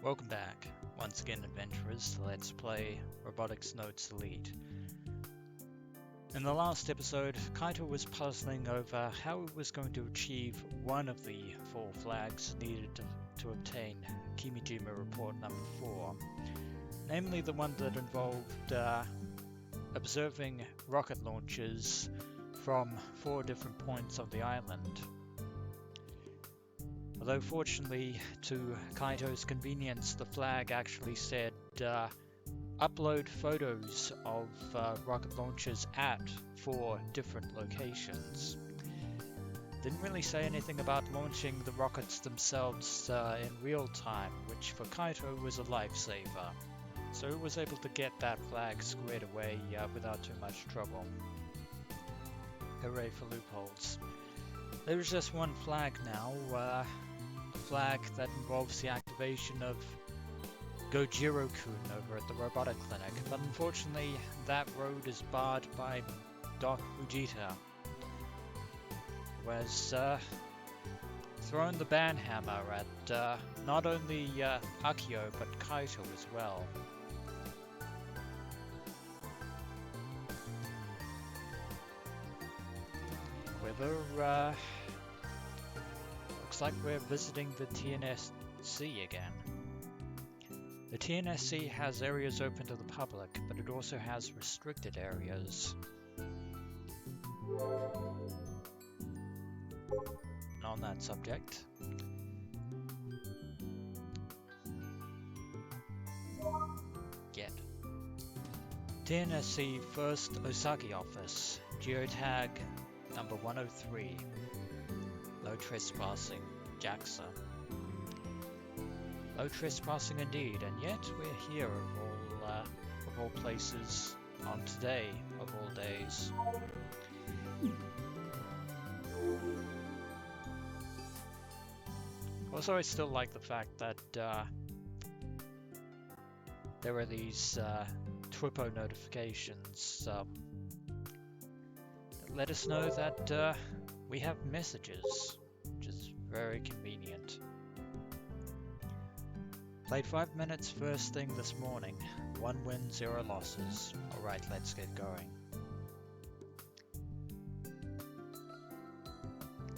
Welcome back, once again adventurers, to Let's Play Robotics Notes Elite. In the last episode, Kaito was puzzling over how he was going to achieve one of the 4 flags needed to obtain Kimijima Report number 4, namely the one that involved observing rocket launches from 4 different points of the island. Although fortunately, to Kaito's convenience, the flag actually said upload photos of rocket launches at 4 different locations. Didn't really say anything about launching the rockets themselves in real time, which for Kaito was a lifesaver. So he was able to get that flag squared away without too much trouble. Hooray for loopholes. There's just one flag now. Flag that involves the activation of Gojiro-kun over at the robotic clinic, but unfortunately that road is barred by Doc Fujita, who has thrown the banhammer at not only Akiho but Kaito as well. However, looks like we're visiting the TNSC again. The TNSC has areas open to the public, but it also has restricted areas. And on that subject, get TNSC First Osaki Office, geotag number 103. No trespassing, JAXA. No trespassing indeed, and yet we're here of all places, on today of all days. Also, I still like the fact that there are these Twipo notifications that let us know that we have messages, which is very convenient. Played 5 minutes first thing this morning. 1 win, 0 losses. Alright, let's get going.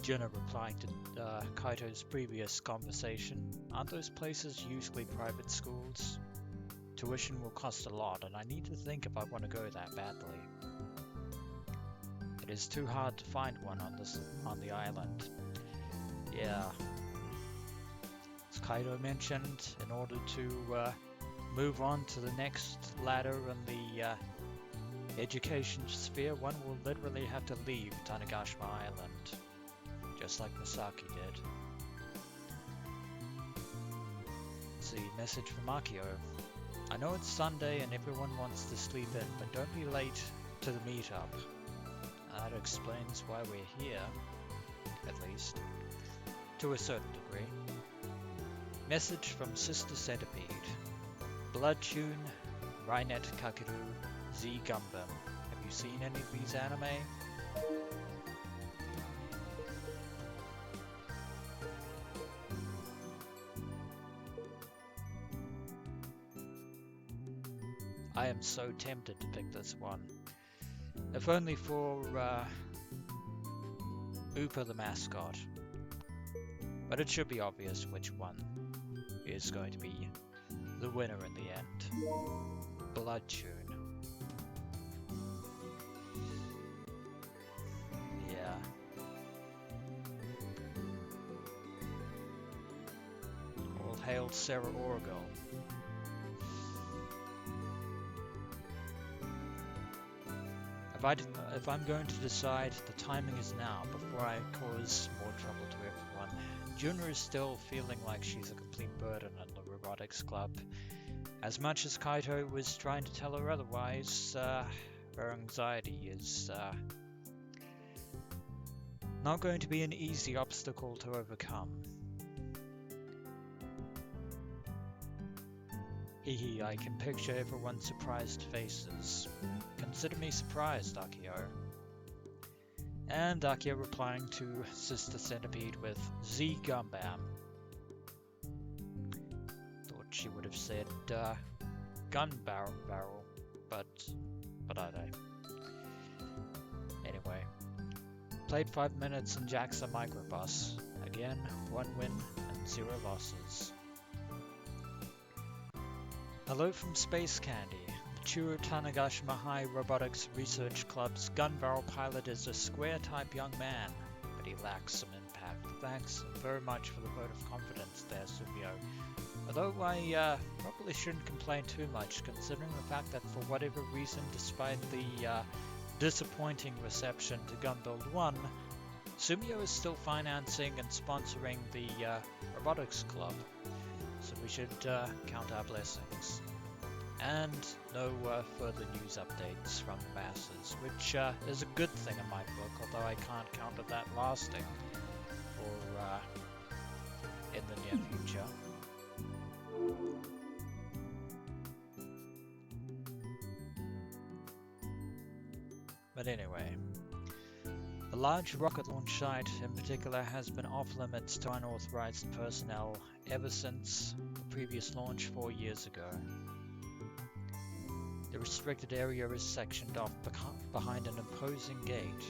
Junna replying to Kaito's previous conversation. Aren't those places usually private schools? Tuition will cost a lot, and I need to think if I want to go that badly. It is too hard to find one on the island. Yeah. As Kaito mentioned, in order to move on to the next ladder in the education sphere, one will literally have to leave Tanegashima Island, just like Osaki did. Let's see, message from Akiho. I know it's Sunday and everyone wants to sleep in, but don't be late to the meetup. That explains why we're here, at least, to a certain degree. Message from Sister Centipede. Bloodtune, Rainet Kakeru, Z Gundam. Have you seen any of these anime? I am so tempted to pick this one. If only for Upa the mascot. But it should be obvious which one is going to be the winner in the end. Bloodtune. Yeah. All hail Sarah Orgel. If I'm going to decide, the timing is now, before I cause more trouble to everyone. Junna is still feeling like she's a complete burden on the Robotics Club. As much as Kaito was trying to tell her otherwise, her anxiety is not going to be an easy obstacle to overcome. Hehe, I can picture everyone's surprised faces. Consider me surprised, Akiho. And Akiho replying to Sister Centipede with Z Gundam. Thought she would have said gun barrel, but I don't. Anyway, played 5 minutes in JAXA microbus. Again, 1 win and 0 losses. Hello from Space Candy. The Churo Tanegashima High Robotics Research Club's gun barrel pilot is a square-type young man, but he lacks some impact. Thanks very much for the vote of confidence there, Sumio. Although I probably shouldn't complain too much, considering the fact that for whatever reason, despite the disappointing reception to Gunbuild 1, Sumio is still financing and sponsoring the Robotics Club, so we should count our blessings. And no further news updates from the masses, which is a good thing in my book, although I can't count on that lasting for in the near future. But anyway, the large rocket launch site in particular has been off limits to unauthorized personnel ever since the previous launch 4 years ago. The restricted area is sectioned off behind an imposing gate.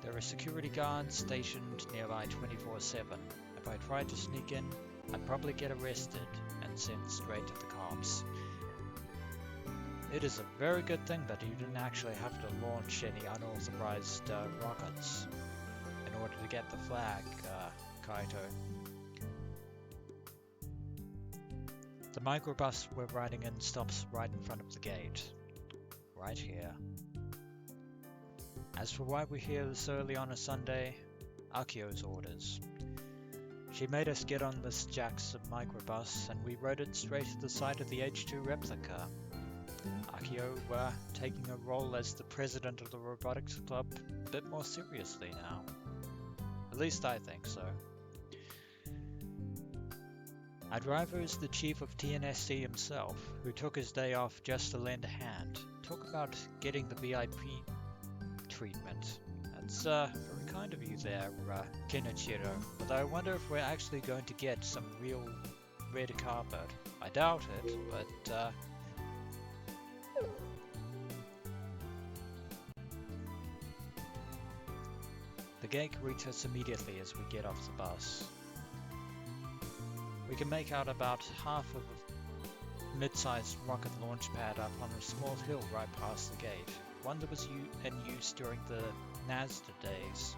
There are security guards stationed nearby 24/7. If I tried to sneak in, I'd probably get arrested and sent straight to the cops. It is a very good thing that you didn't actually have to launch any unauthorized rockets in order to get the flag, Kaito. The microbus we're riding in stops right in front of the gate. Right here. As for why we're here this early on a Sunday, Akiho's orders. She made us get on this JAXA microbus and we rode it straight to the site of the H2 replica. Akiho taking a role as the president of the Robotics Club a bit more seriously now. At least I think so. Our driver is the chief of TNSC himself, who took his day off just to lend a hand. Talk about getting the VIP treatment. That's very kind of you there, Kenichiro. Although I wonder if we're actually going to get some real red carpet. I doubt it, but the gate greets us immediately as we get off the bus. We can make out about half of a mid-sized rocket launch pad up on a small hill right past the gate, one that was in use during the NASDA days.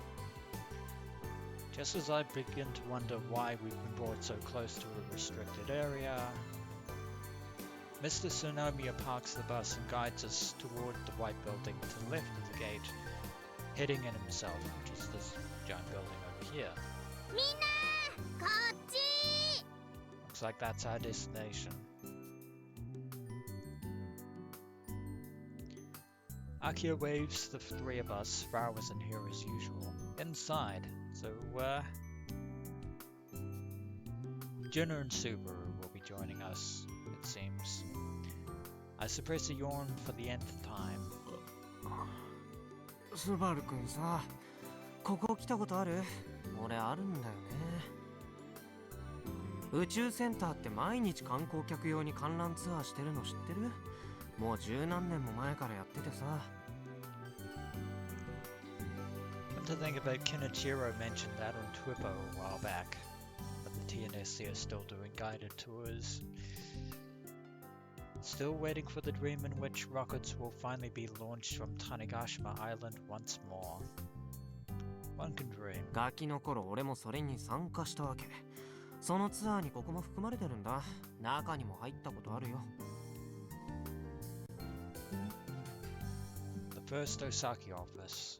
Just as I begin to wonder why we've been brought so close to a restricted area, Mr. Tsunomiya parks the bus and guides us toward the white building to the left of the gate, heading in himself, which is this giant building over here. Looks like that's our destination. Akiho waves the three of us. Farah was in here as usual. Inside, so Junna and Subaru will be joining us, it seems. I suppress a yawn for the nth time. Subaru-kunさ、ここ来たことある？俺あるんだよね。宇宙センターって毎日観光客用に観覧ツアーしてるの知ってる？もう十何年も前からやっててさ。Come to think of it, Kenichiro mentioned that on Twitter a while back, but the TNSC are still doing guided tours. Still waiting for the dream in which rockets will finally be launched from Tanegashima Island once more. One can dream. ガキの頃俺もそれに参加したわけ。そのツアーにここも含まれてるんだ。中にも入ったことあるよ。The first Osaki office.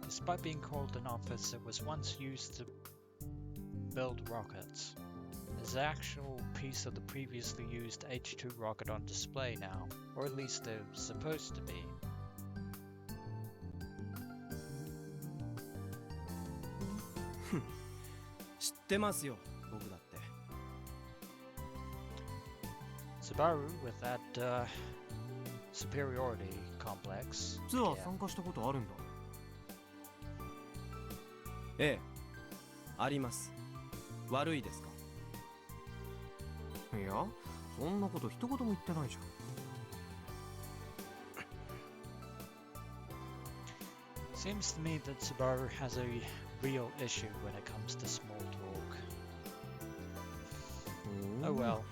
Despite being called an office, it was once used to build rockets. There's an actual piece of the previously used H2 rocket on display now, or at least they're supposed to be. Subaru with that superiority complex. ツアー参加したことあるんだ。ええ。あります。悪いですか？いや、そんなこと一言も言ってないじゃん。Seems to me that Subaru has a real issue when it comes to small talk. Oh well,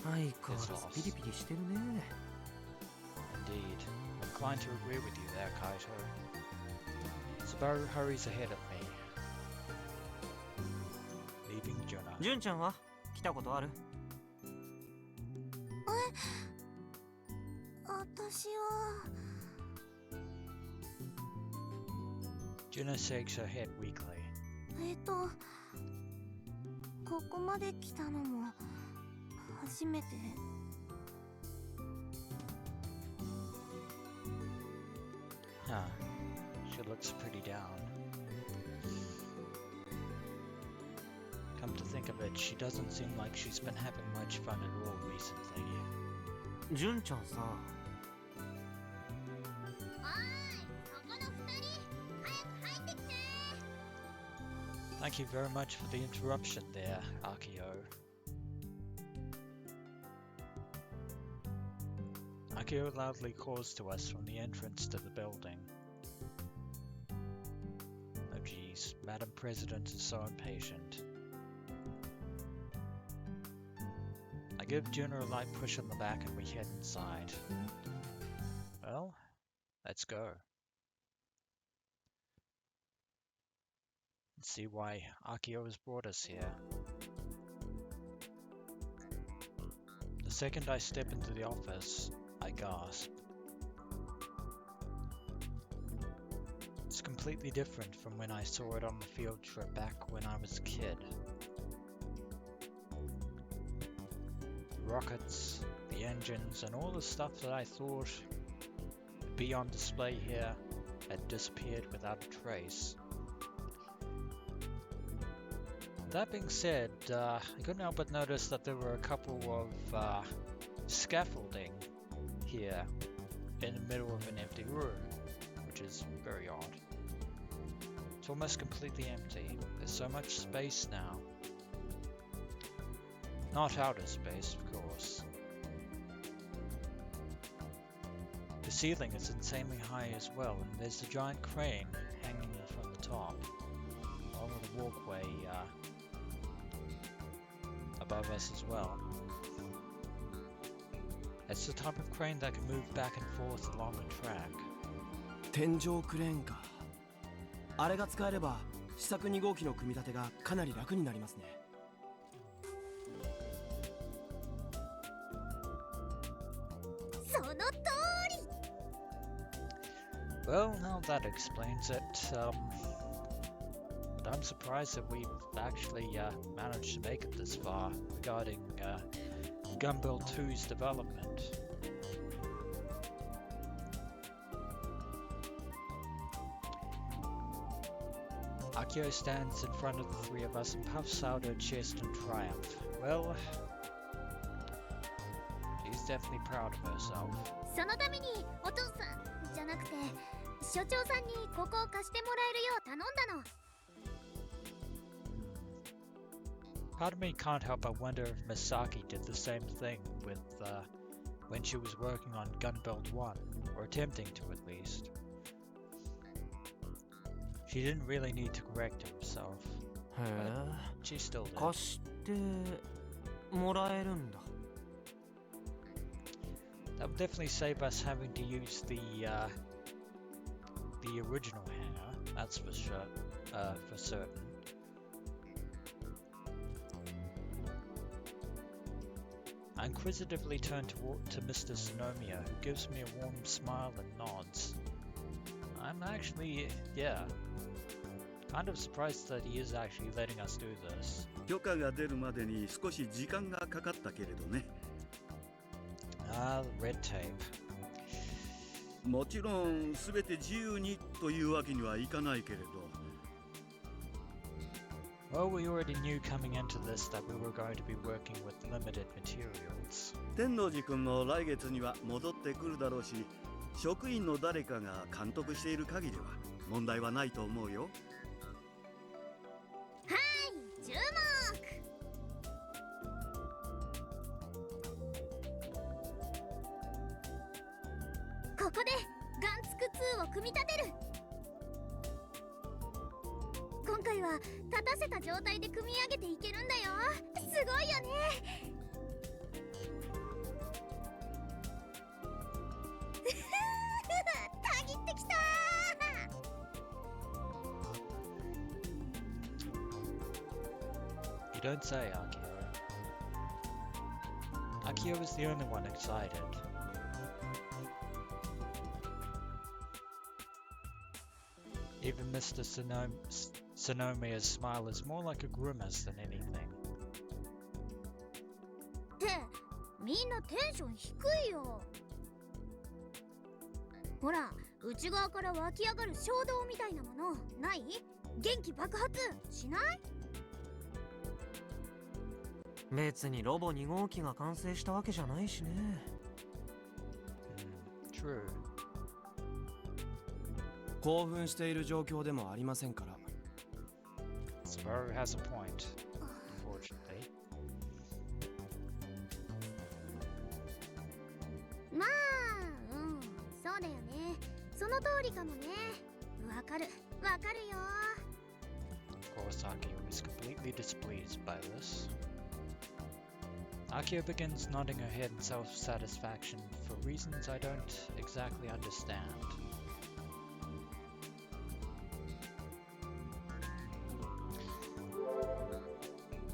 相変わらずピリピリしてるね。indeed. I'm inclined to agree with you there, Kaito. Subaru hurries ahead of me, leaving Junna. 純ちゃんは来たことある？私は Junna shakes her head weakly. ここまで来たのも初めて。Huh. She looks pretty down. Come to think of it, she doesn't seem like she's been having much fun at all recently. 純ちゃんさ。Thank you very much for the interruption there, Akiho. Akiho loudly calls to us from the entrance to the building. Oh geez, Madam President is so impatient. I give Junna a light push on the back and we head inside. Well, let's go. Let's see why Akiho has brought us here. The second I step into the office, I gasp. It's completely different from when I saw it on the field trip back when I was a kid. The rockets, the engines, and all the stuff that I thought would be on display here had disappeared without a trace. That being said, I couldn't help but notice that there were a couple of scaffolding here in the middle of an empty room, which is very odd. It's almost completely empty. There's so much space now. Not outer space, of course. The ceiling is insanely high as well, and there's a giant crane hanging from the top, along with a walkway above us as well. It's the type of crane that can move back and forth along a track. 天井クレーンか。あれが使えれば試作2号機の組み立てがかなり楽になりますね。その通り。 Well, now that explains it. But I'm surprised that we've actually managed to make it this far regarding Gunbuild 2's development. Akiho stands in front of the three of us and puffs out her chest in triumph. Well, she's definitely proud of herself. そのためにお父さんじゃなくて所長さんにここを貸してもらえるよう頼んだの。 Part of me can't help but wonder if Misaki did the same thing with when she was working on Gunbuild 1, or attempting to at least. She didn't really need to correct himself, へ but え。 she still did. 貸してもらえるんだ。That would definitely save us having to use the original hangar, that's for sure, for certain. I inquisitively turn to Mr. Sonomiya, who gives me a warm smile and nods. I'm actually, yeah, kind of surprised that he is actually letting us do this. 許可が出るまでに少し時間がかかったけれどね。Ah, the red tape. もちろん全て自由にというわけにはいかないけれど。 Well, we already knew coming into this that we were going to be working with limited materials. 天王寺君も来月には戻ってくるだろうし、職員の誰かが監督している限りは問題はないと思うよ。はい。組み立てる。今回は立たせた状態で組み上げていけるんだよ。すごいよね。たぎってきた。You don't say, Akiho. Akiho is the only one excited. Even Mr. Sonomia's smile is more like a grimace than anything. ってみんなテンション低いよ。ほら、内側から湧き上がる衝動みたいなものない？元気爆発しない？別にロボ2号機が完成したわけじゃないしね。True. 興奮している状況でもありませんから。Sparrow has a point, unfortunately. まあ、そうだよね。その通りかもね。わかるよ。Of course, Akiho is completely displeased by this. Akiho begins nodding her head in self-satisfaction for reasons I don't exactly understand.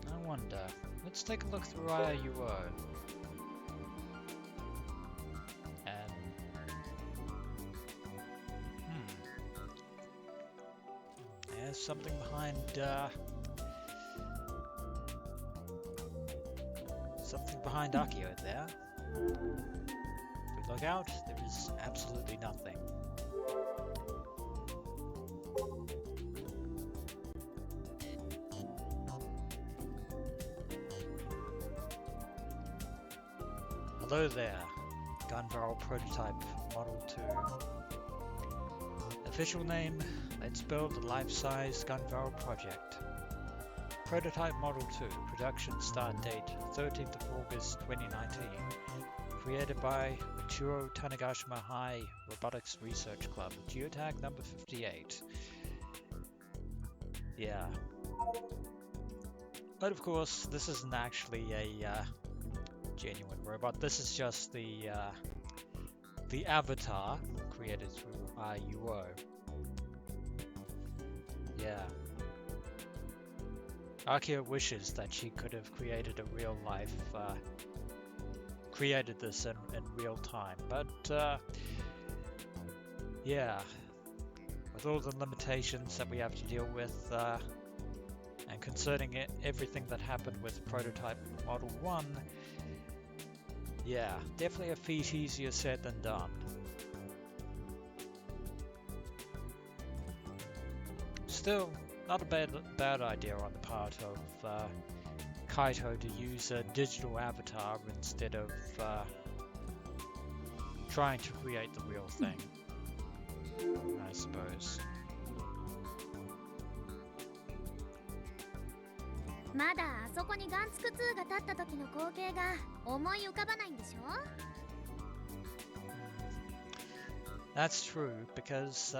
I wonder. Let's take a look through IUO. And... There's something behind, something behind Akiho there. If we look out, there is absolutely nothing. Hello there, gun barrel prototype Model 2. Official name, let's build a life-size gun barrel project. Prototype Model 2, production start date 13th of August 2019. Created by Churo Tanegashima High Robotics Research Club, geotag number 58. Yeah. But of course, this isn't actually a genuine robot. This is just the avatar created through IUO. Yeah. Akiho wishes that she could have created a real life, created this in real time, but yeah, with all the limitations that we have to deal with, and concerning everything that happened with prototype Model 1, yeah, definitely a feat easier said than done. Still, not a bad idea on the part of Kaito to use a digital avatar instead of trying to create the real thing, I suppose. まだあそこにガンツク2が立った時の光景が思い浮かばないんでしょ？ That's true, because,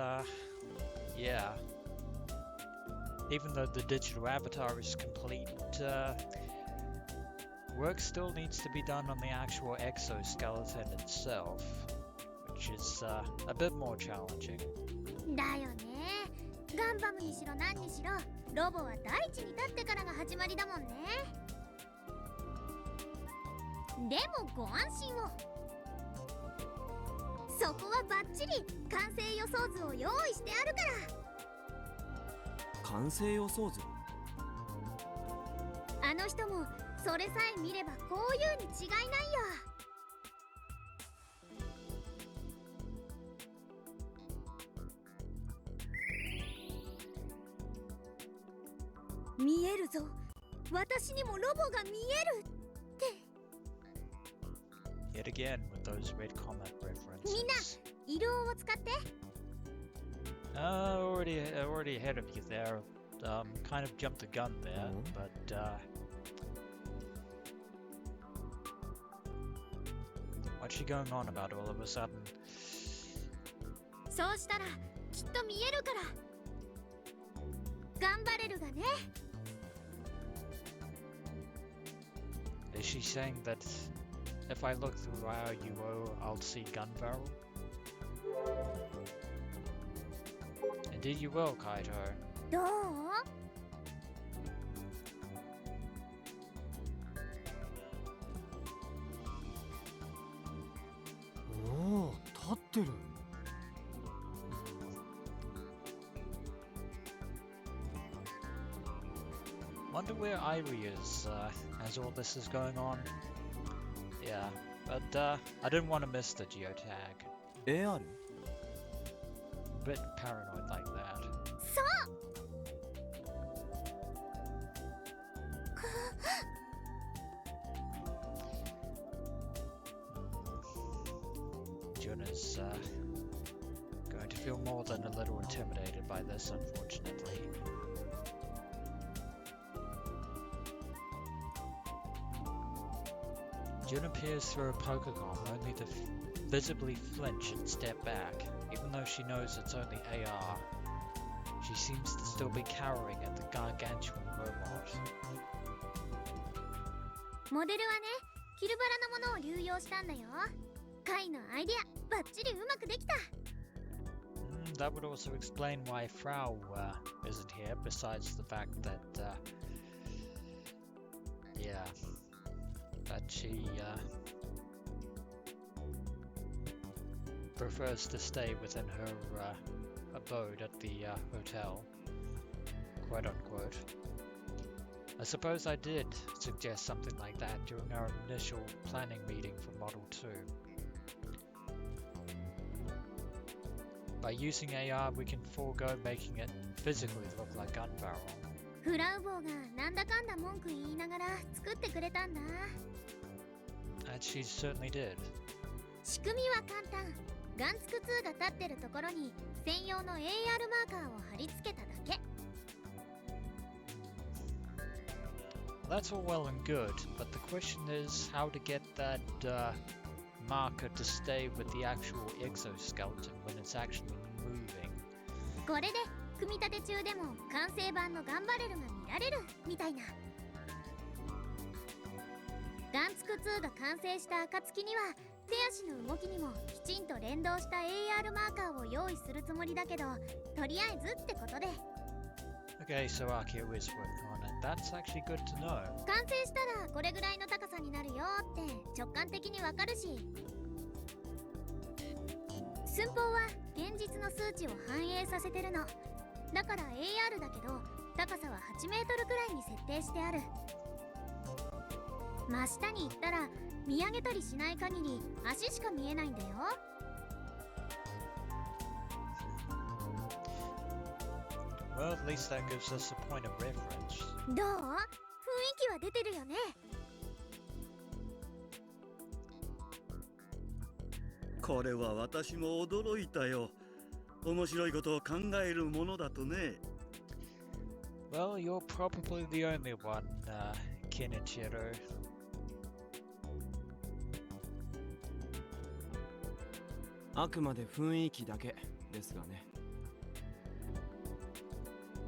yeah, even though the digital avatar is complete, work still needs to be done on the actual exoskeleton itself, which is a bit more challenging. だよね。ガンバムにしろ何にしろ、ロボは大地に立ってからが始まりだもんね。でもご安心を。そこはバッチリ完成予想図を用意してあるから。完成予想図？あの人もそれさえ見ればこういうに違いないよ。見えるぞ。私にもロボが見えるって。Yet again with those red comet references. みんな、移動を使って。Already ahead of you there. Kind of jumped the gun there, but what's she going on about all of a sudden? そうしたらきっと見えるから頑張れるがね。 Is she saying that if I look through our UO, I'll see gun barrel? Indeed you will, Kaito. どう？おお、立ってる。Wonder where Irie is as all this is going on. Yeah, but I didn't want to miss the geotag. AR? Bit paranoid like that. そう。 Junna's going to feel more than a little intimidated by this, unfortunately. Junna peers through a pokercom only to visibly flinch and step back, even though she knows it's only AR. She seems to still be cowering at the gargantuan robot. モデルはね、キルバラのものを流用したんだよ。カイのアイデア、バッチリうまくできた。That would also explain why Frau isn't here, besides the fact that, yeah, that she prefers to stay within her abode at the hotel, quote unquote. I suppose I did suggest something like that during our initial planning meeting for Model 2. By using AR, we can forego making it physically look like gun barrel. フラウボーがなんだかんだ文句言いながら作ってくれたんだ。 And she certainly did. 仕組みは簡単。ガンツク2が立ってるところに専用の AR マーカーを貼り付けただけ。 That's all well and good, but the question is how to get that marker to stay with the actual exoskeleton when it's actually moving. これで組み立て中でも完成版のガンバレルが見られるみたいな。ガンツク2が完成した暁には手足の動きにもきちんと連動した AR マーカーを用意するつもりだけど、とりあえずってことで。 Okay, so Akiho is working on it. That's actually good to know. 完成したらこれぐらいの高さになるよって直感的にわかるし、寸法は現実の数値を反映させてるの。だから AR だけど高さは8メートルくらいに設定してある。真下に行ったら見上げたりしない限り足しか見えないんだよ。 Well, at least that gives us a point of reference. どう？雰囲気は出てるよね。これは私も驚いたよ。面白いことを考えるものだとね。Well, you're probably the only one, Kenichiro. あくまで雰囲気だけですがね。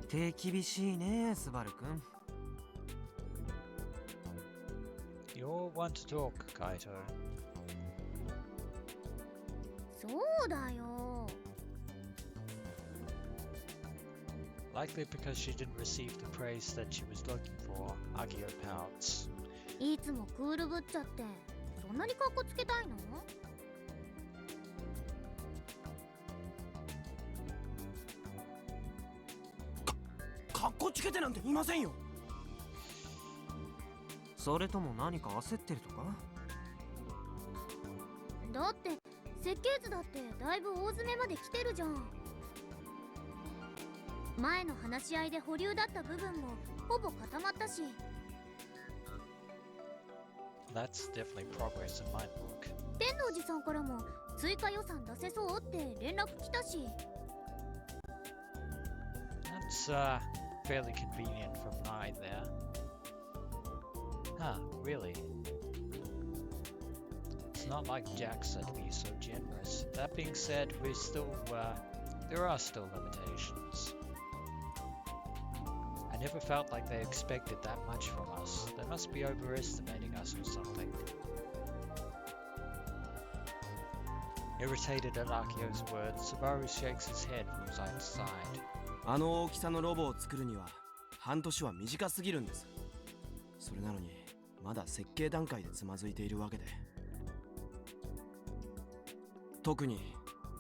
手厳しいね、スバルくん。You're one to talk, Kaito. そうだよ。 Likely because she didn't receive the praise that she was looking for, Akiho pouts. いつもクールぶっちゃってそんなにカッコつけたいの？かっこつけてなんていませんよ。それとも何か焦ってるとか？だって設計図だってだいぶ大詰めまで来てるじゃん。前の話し合いで保留だった部分もほぼ固まったし。 That's definitely progress in my book. 天王寺さんからも追加予算出せそうって連絡来たし。 That's fairly convenient from Nai there. Huh, really? It's not like JAXA to be so generous. That being said, there are still limitations. I never felt like they expected that much from us. They must be overestimating us or something. Irritated at Akiho's words, Sabaru shakes his head from side to side. あの大きさのロボを作るには半年は短すぎるんです。それなのにまだ設計段階でつまずいているわけで。特に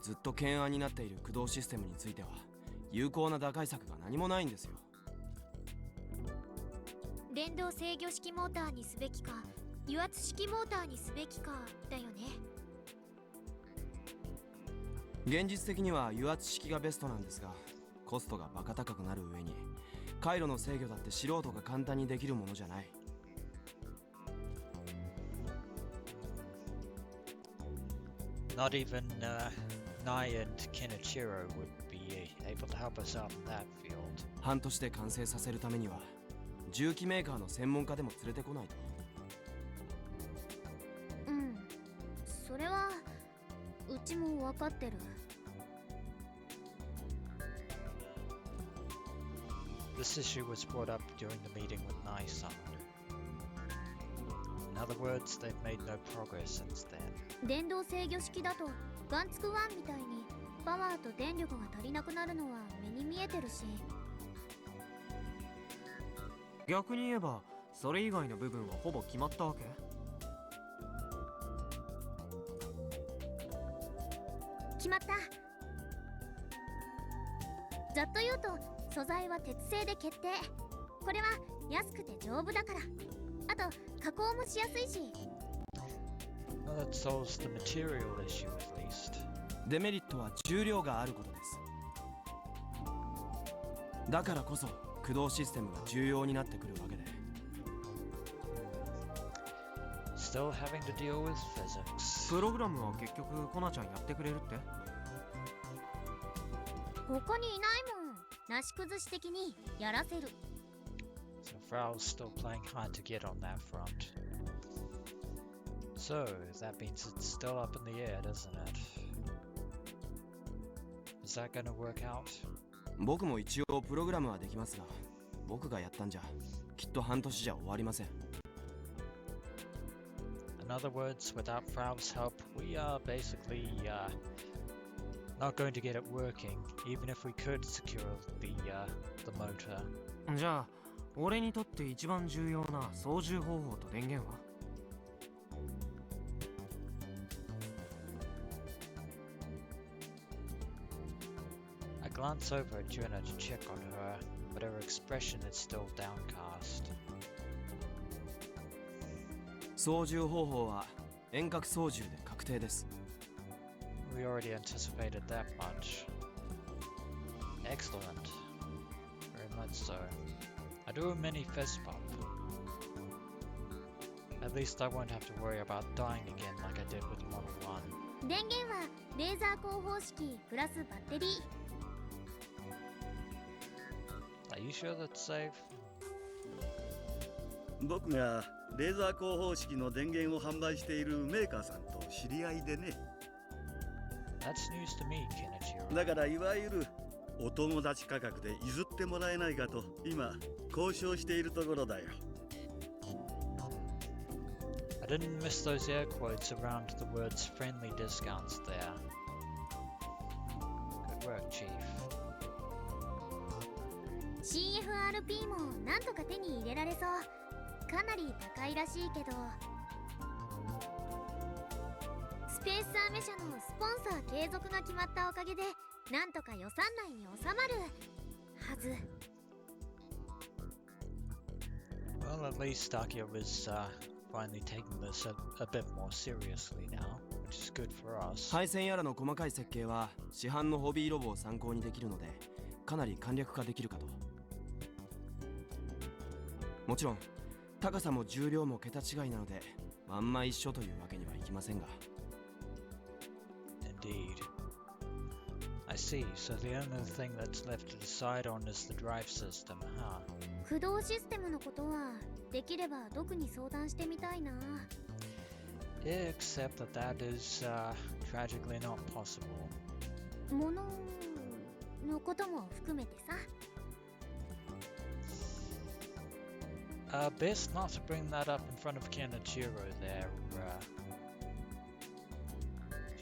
ずっと懸案になっている駆動システムについては有効な打開策が何もないんですよ。電動制御式モーターにすべきか油圧式モーターにすべきかだよね。現実的には油圧式がベストなんですが、コストがバカ高くなる上に回路の制御だって素人が簡単にできるものじゃない。Not even Nai and Kenichiro would be able to help us out in that field. 半年で完成させるためには重機メーカーの専門家でも連れてこないと。うん、それはうちも分かってる。This issue was brought up during the meeting with Nai-san. In other words, they've made no progress since then. 電動制御式だとガンツク1みたいにパワーと電力が足りなくなるのは目に見えてるし。逆に言えばそれ以外の部分はほぼ決まったわけ？決まった。ざっと言うと素材は鉄製で決定。これは安くて丈夫だから。あと加工もしやすいし。Well, that solves the material issue at least. デメリットは重量があることです。だからこそ駆動システムが重要になってくるわけで。Still having to deal with physics. プログラムは結局コナちゃんやってくれるって？他にいないもん。なし崩し的にやらせる。So Frau's still playing hard to get on that front. So that means it's still up in the air, doesn't it? Is that gonna work out? 僕も一応プログラムはできますが、僕がやったんじゃきっと半年じゃ終わりません。In other words, without Frau's help, we are basically not going to get it working, even if we could secure the motor. じゃあ俺にとって一番重要な操縦方法と電源は？I glance over at Junna to check on her, but her expression is still downcast. 操縦方法は遠隔操縦で確定です。We already anticipated that much. Excellent. Very much so. I do a mini fist bump. At least I won't have to worry about dying again like I did with Model 1. 電源はレーザー光放式プラスバッテリー。Are you sure that's safe? 僕がレーザー光放式の電源を販売しているメーカーさんと知り合いでね。That's news to me, Kenichiro. だからいわゆるお友達価格で譲ってもらえないかと今交渉しているところだよ。I didn't miss those air quotes around the words friendly discounts there. Good work, Chief. CFRP もなんとか手に入れられそう。かなり高いらしいけど。スペースアメ社のスポンサー継続が決まったおかげでなんとか予算内に収まるはず。Well, at least Akiho is finally taking this a bit more seriously now, which is good for us. 配線やらの細かい設計は市販のホビーロボを参考にできるのでかなり簡略化できるかと。もちろん高さも重量も桁違いなのでまんま一緒というわけにはいきませんが。Indeed. I see, so the only thing that's left to decide on is the drive system, huh? 駆動システムのことはできればドクに相談してみたいな。except that that is tragically not possible. 物のことも含めてさ。Best not to bring that up in front of Kenichiro there.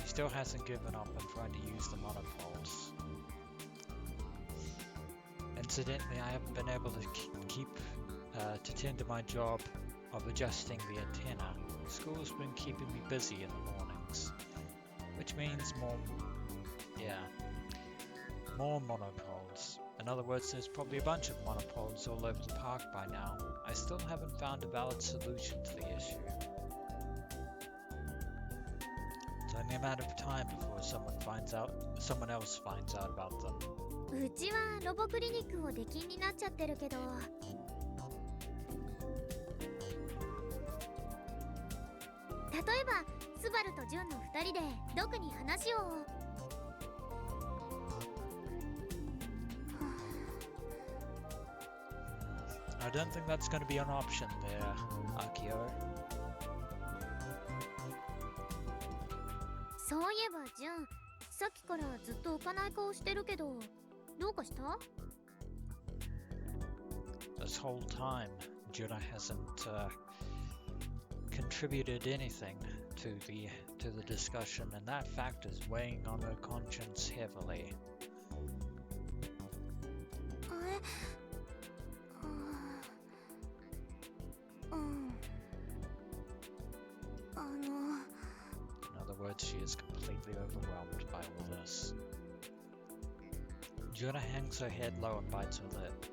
She still hasn't given up on trying to use the monopoles. Incidentally, I haven't been able to tend to my job of adjusting the antenna. School's been keeping me busy in the mornings, which means more monopoles. In other words, there's probably a bunch of monopoles all over the park by now. I still haven't found a valid solution to the issue. It's only a matter of time before someone else finds out about them. うちはロボクリニックを出禁になっちゃってるけど、例えばスバルとジュンの2人でドクに話を。I don't think that's going to be an option there, Akiho. そういえばジュン、さっきからずっと浮かない顔してるけど、どうかした？ This whole time, Junna hasn't contributed anything to the discussion, and that fact is weighing on her conscience heavily. え、 In other words, she is completely overwhelmed by all this. Junna hangs her head low and bites her lip.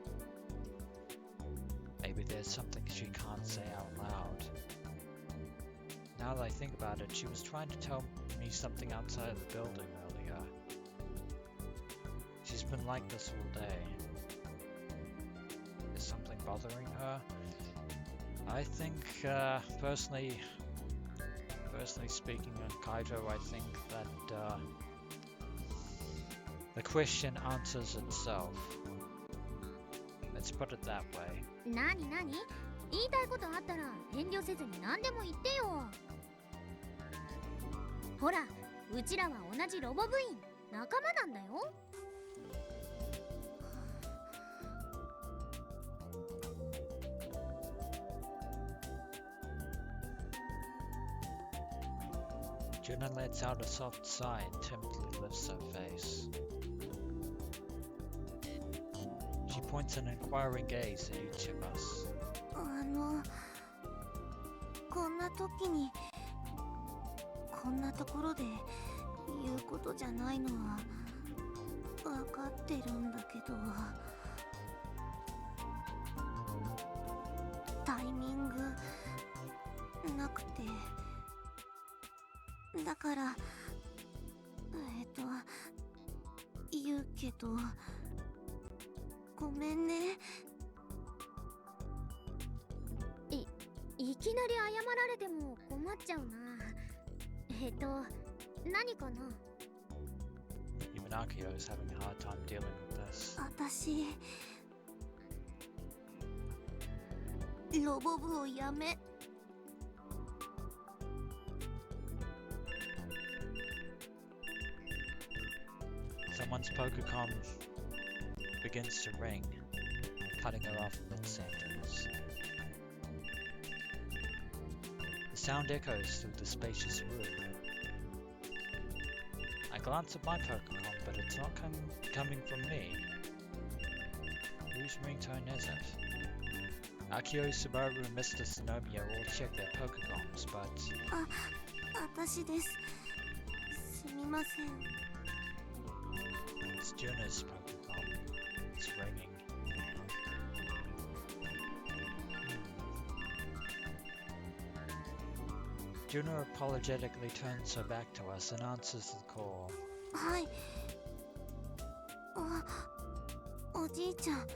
Maybe there's something she can't say out loud. Now that I think about it, she was trying to tell me something outside of the building earlier. She's been like this all day. Is something bothering her? I think, personally speaking, Kaito, I think that the question answers itself. Let's put it that way. なになに？言いたいことあったら遠慮せずに何でも言ってよ。ほら、うちらは同じロボ部員、仲間なんだよ。Junna lets out a soft sigh and timidly lifts her face. She points an inquiring gaze at each of us. こんな時にこんなところで言うことじゃないのは分かってるんだけど、タイミングなくて、だから言うけど、ごめんね。いきなり謝られても困っちゃうな。何かな？ Even Akiho is having a hard time dealing with this. 私、ロボ部をやめ。Someone's poker-com begins to ring, cutting her off mid-sentence. The sound echoes through the spacious room. I glance at my poker-com, but it's not coming from me. Whose ringtone is it? Akiho, Subaru, and Mr. Tsunomiya all check their poker-coms, but... 私です。すみません。 It's Junna's poker-com. It's ringing. Junna apologetically turns her back to us and answers the call. はい。おじいちゃん。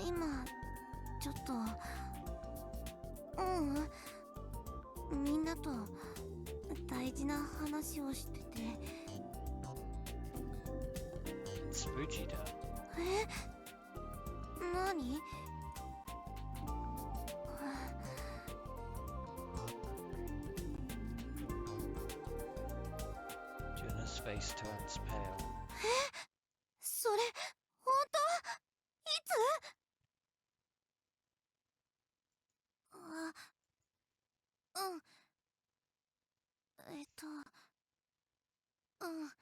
今、ちょっと。みんなと大事な話をしてて。It's Fujita. 何？ face turns pale. それ本当？いつ？うん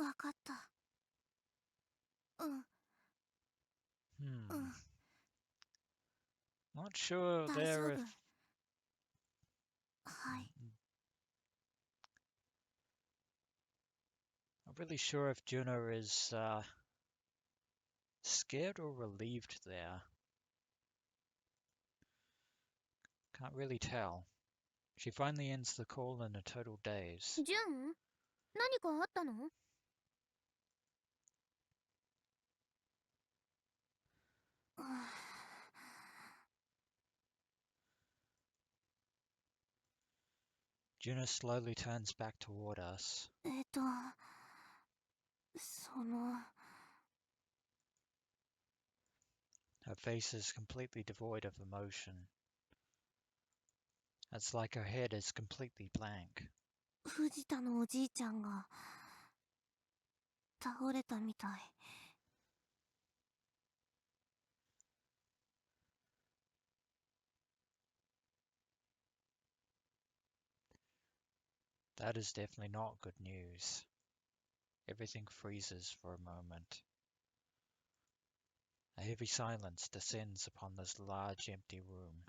わかった。Hmm. Not sure 大 there 丈夫。 if はい。 not really sure if Junna is scared or relieved there. Can't really tell. She finally ends the call in a total daze. ジュン、何かあったの？ Junna slowly turns back toward us. その Her face is completely devoid of emotion. It's like her head is completely blank. 藤田のおじいちゃんが倒れたみたい。 That is definitely not good news. Everything freezes for a moment. A heavy silence descends upon this large empty room.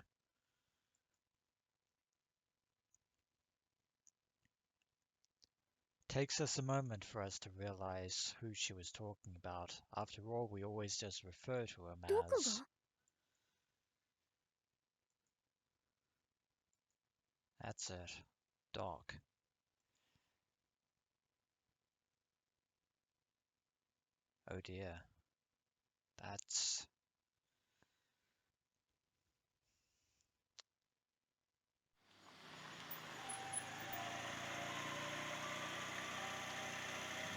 Takes us a moment for us to realize who she was talking about. After all, we always just refer to him どこ as... が？ That's it. Doc. Oh dear. That's...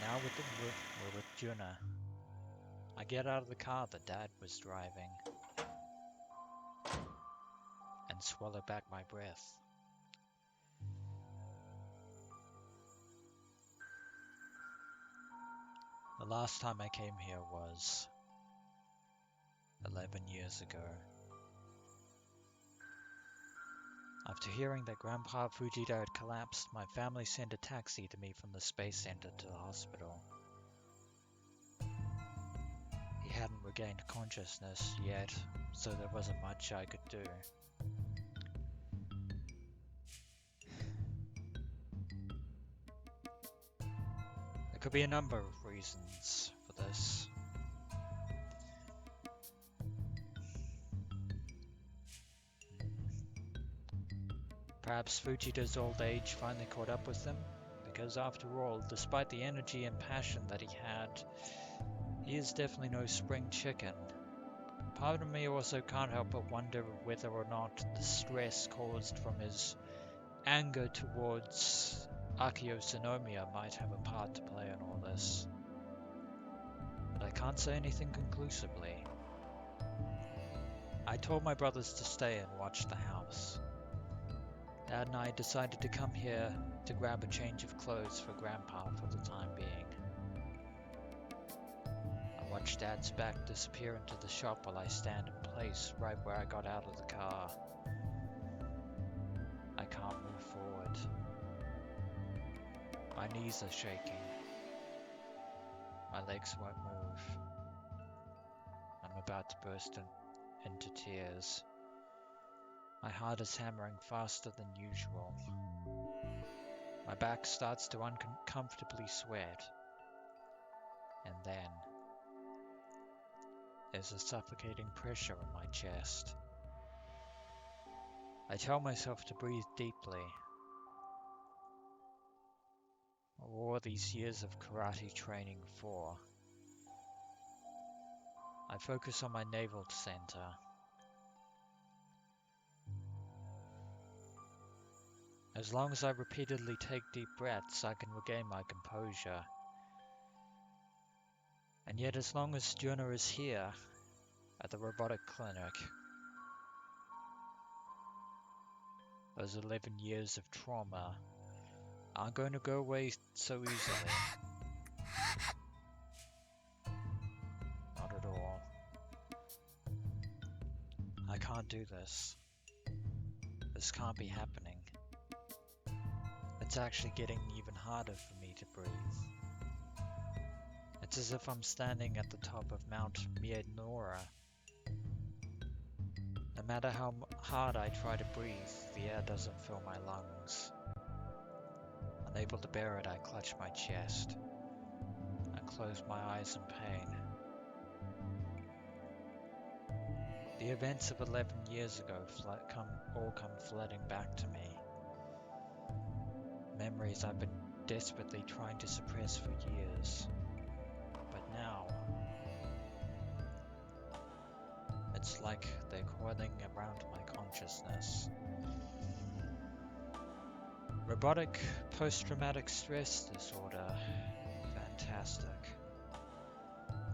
Now we're with Junna. I get out of the car that Dad was driving and swallow back my breath. The last time I came here was 11 years ago. After hearing that Grandpa Fujita had collapsed, my family sent a taxi to me from the space center to the hospital. He hadn't regained consciousness yet, so there wasn't much I could do. There could be a number of reasons for this. Perhaps Fujita's old age finally caught up with him, because after all, despite the energy and passion that he had, he is definitely no spring chicken. Part of me also can't help but wonder whether or not the stress caused from his anger towards Akiho Tsunomiya might have a part to play in all this. But I can't say anything conclusively. I told my brothers to stay and watch the house. Dad and I decided to come here to grab a change of clothes for Grandpa for the time being. I watched Dad's back disappear into the shop while I stand in place right where I got out of the car. I can't move forward. My knees are shaking. My legs won't move. I'm about to burst into tears. My heart is hammering faster than usual. My back starts to uncomfortably sweat. And then there's a suffocating pressure in my chest. I tell myself to breathe deeply. What were all these years of karate training for? I focus on my navel center. As long as I repeatedly take deep breaths, I can regain my composure. And yet as long as Junna is here, at the robotic clinic, those 11 years of trauma aren't going to go away so easily. Not at all. I can't do this. This can't be happening. It's actually getting even harder for me to breathe. It's as if I'm standing at the top of Mount Myanmar. No matter how hard I try to breathe, the air doesn't fill my lungs. Unable to bear it, I clutch my chest and close my eyes in pain. The events of 11 years ago all come flooding back to me. Memories I've been desperately trying to suppress for years. But now, it's like they're coiling around my consciousness. Robotic post-traumatic stress disorder. Fantastic.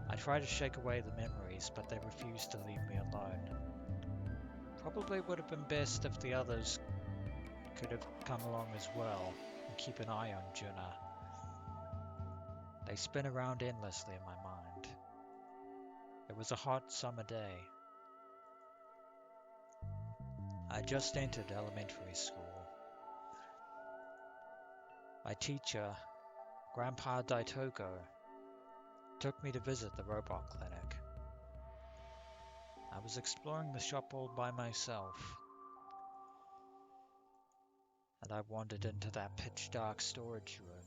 I try to shake away the memories, but they refuse to leave me alone. Probably would have been best if the others could have come along as well and keep an eye on Junna. They spin around endlessly in my mind. It was a hot summer day. I just entered elementary school. My teacher, Grandpa Daitoko, took me to visit the robot clinic. I was exploring the shop all by myself, and I wandered into that pitch-dark storage room.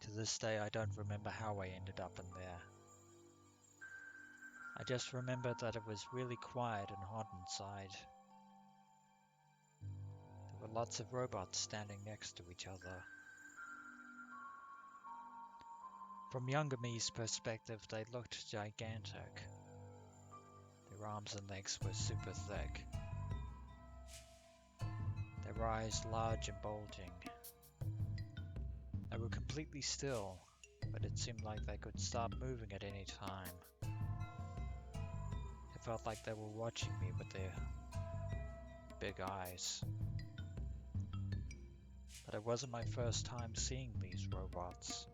To this day, I don't remember how I ended up in there. I just remember that it was really quiet and hot inside. There were lots of robots standing next to each other. From younger me's perspective, they looked gigantic. Their arms and legs were super thick. Their eyes large and bulging. They were completely still, but it seemed like they could stop moving at any time. It felt like they were watching me with their big eyes. But it wasn't my first time seeing these robots.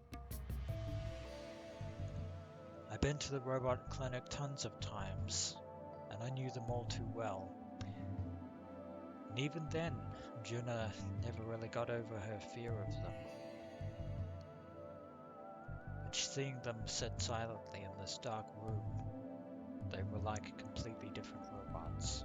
I've been to the robot clinic tons of times, and I knew them all too well. And even then, Junna never really got over her fear of them. But seeing them sit silently in this dark room, they were like completely different robots.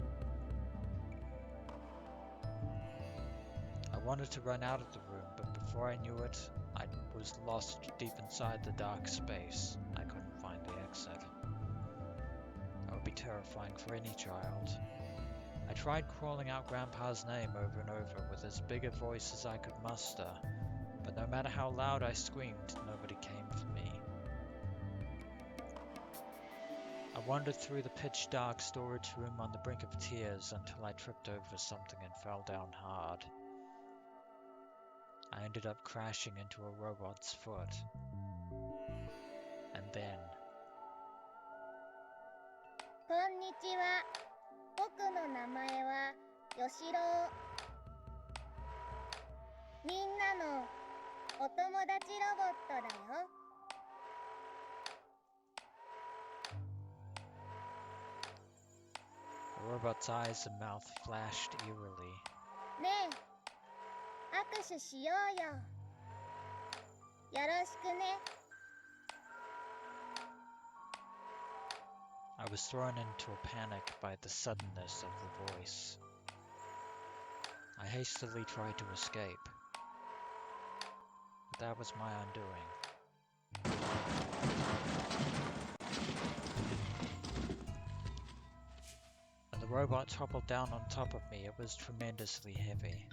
I wanted to run out of the room, but before I knew it, I was lost deep inside the dark space. I couldn't find the exit. That would be terrifying for any child. I tried calling out Grandpa's name over and over with as big a voice as I could muster, but no matter how loud I screamed, nobody came for me. I wandered through the pitch-dark storage room on the brink of tears until I tripped over something and fell down hard. I ended up crashing into a robot's foot. And then... こんにちは。僕の名前はよしろ。みんなのお友達ロボットだよ。The robot's eyes and mouth flashed eerily. ねえ、握手しようよ。よろしくね。I was thrown into a panic by the suddenness of the voice. I hastily tried to escape, but that was my undoing. When the robot toppled down on top of me, it was tremendously heavy.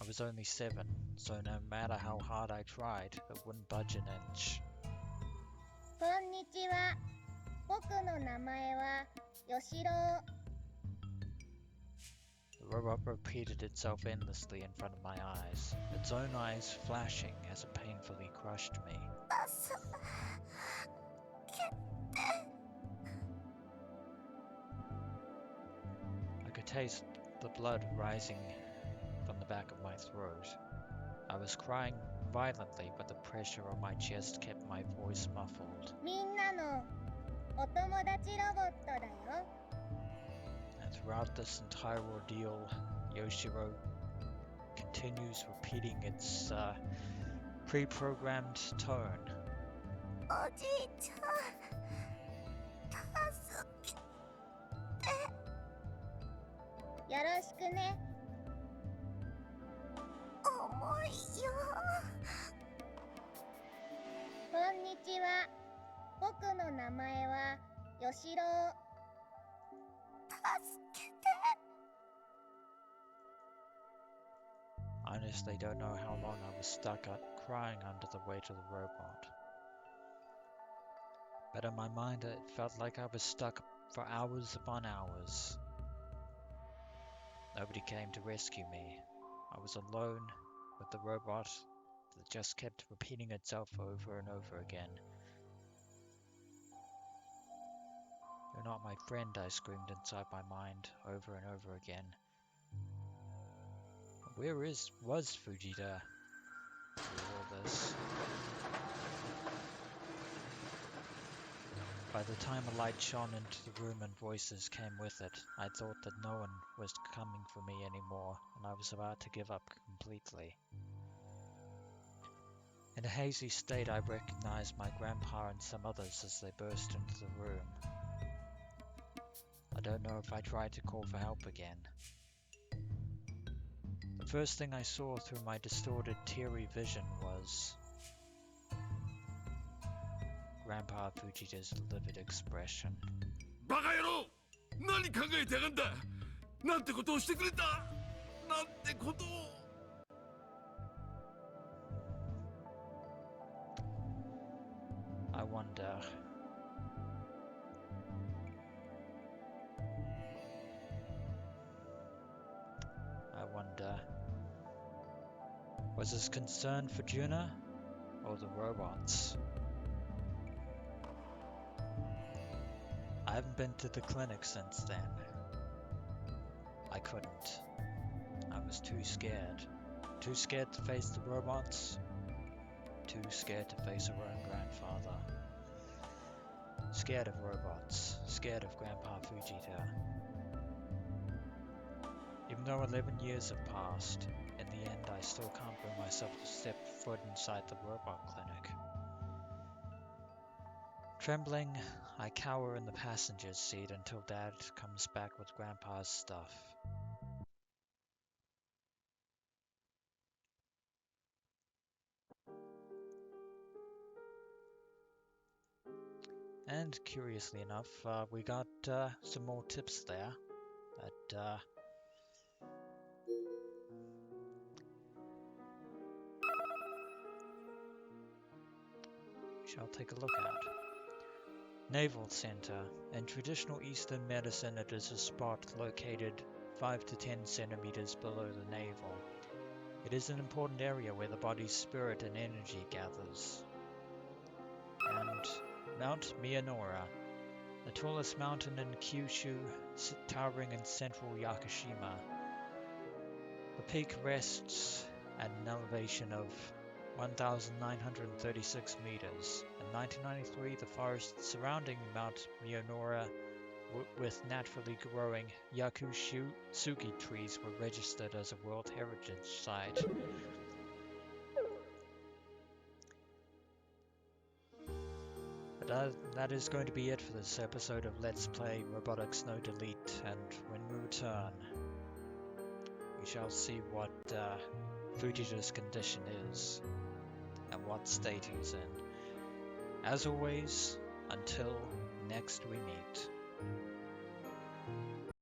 I was only 7, so no matter how hard I tried, it wouldn't budge an inch. こんにちは。僕の名前はよしろ。The robot repeated itself endlessly in front of my eyes, its own eyes flashing as it painfully crushed me. taste the blood rising from the back of my throat. I was crying violently, but the pressure on my chest kept my voice muffled. みんなのお友達ロボットだよ。 And throughout this entire ordeal, Yoshiro continues repeating its pre-programmed tone. おじいちゃん、助けて。よろしくね。重いよ。こんにちは。僕の名前はよしろ。助けて。 I honestly don't know how long I was stuck up crying under the weight of the robot. But in my mind it felt like I was stuck for hours upon hours. Nobody came to rescue me. I was alone with the robot that just kept repeating itself over and over again. You're not my friend, I screamed inside my mind over and over again. Where was Fujita through all this? By the time a light shone into the room and voices came with it, I thought that no one was coming for me anymore, and I was about to give up completely. In a hazy state, I recognized my grandpa and some others as they burst into the room. I don't know if I tried to call for help again. The first thing I saw through my distorted, teary vision was Grandpa Fujita's livid expression. バカ野郎！何考えてやがんだ！なんてことをしてくれた！なんてことを！ I wonder. Was his concern for Junna or the robots? I haven't been to the clinic since then. I couldn't. I was too scared. Too scared to face the robots. Too scared to face her own grandfather. Scared of robots. Scared of Grandpa Fujita. Even though 11 years have passed, in the end I still can't bring myself to step foot inside the robot clinic. Trembling, I cower in the passenger's seat until Dad comes back with Grandpa's stuff. And curiously enough, we got some more tips there that shall take a look at. Naval Center. In traditional Eastern medicine, it is a spot located 5 to 10 centimeters below the navel. It is an important area where the body's spirit and energy gathers. And Mount Miyanoura, the tallest mountain in Kyushu, towering in central Yakushima. The peak rests at an elevation of 1,936 meters. In 1993, the forests surrounding Mount Miyanoura with naturally growing Yakusugi trees were registered as a World Heritage Site. But that is going to be it for this episode of Let's Play Robotics No Delete, and when we return, we shall see what Fujita's condition is and what state he's in. As always, until next we meet.